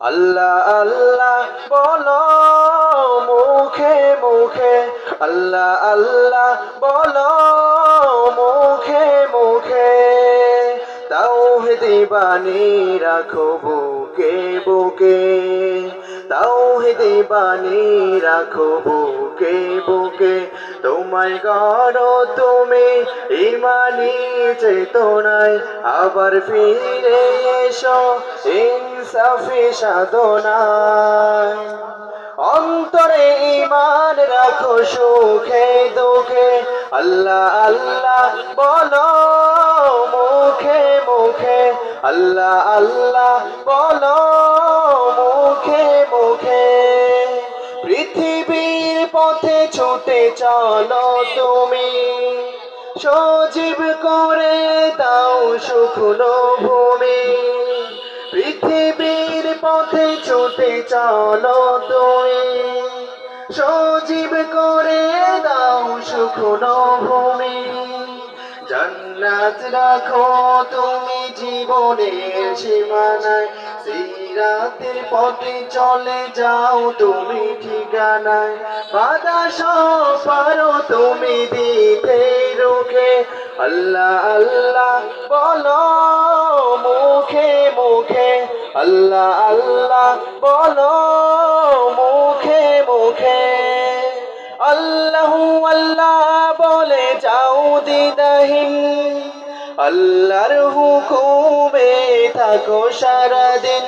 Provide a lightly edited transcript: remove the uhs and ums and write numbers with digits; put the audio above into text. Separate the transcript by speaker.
Speaker 1: আল্লাহ আল্লাহ বলো মুখে মুখে, আল্লাহ আল্লাহ বলো মুখে মুখে, তাওহীদি বাণী রাখো বুকে বুকে, তাওহীদি বাণী রাখো বুকে বুকে। তোমায় গড়ো তুমি ইমানি চেতনায়, আবার ফিরে এসো ইনসাফি সাধনায়। অন্তরে ঈমান রাখো সুখে দুঃখে, আল্লাহ আল্লাহ বলো মুখে মুখে, আল্লাহ আল্লাহ বলো মুখে মুখে। পৃথিবীর পথে ছুটে চলো তুমি, সজীব করে দাও শুকনো ভূমি। পৃথিবীর পথে ছুটে চলো তুমি, সজীব করে দাও শুকনো ভূমি। জান্নাত রাখো তুমি জীবনের সীমানায়, সিরাতের পথে চলে যাও তুমি ঠিকানায়। বাধা সব পারো তুমি দিতে রুখে, আল্লাহ আল্লাহ বলো মুখে মুখে, আল্লাহ আল্লাহ বলো মুখে মুখে। আল্লাহু আল্লাহ বলে যাও দ্বিধাহীন, আল্লাহর হুকুমে থাকো সারাদিন।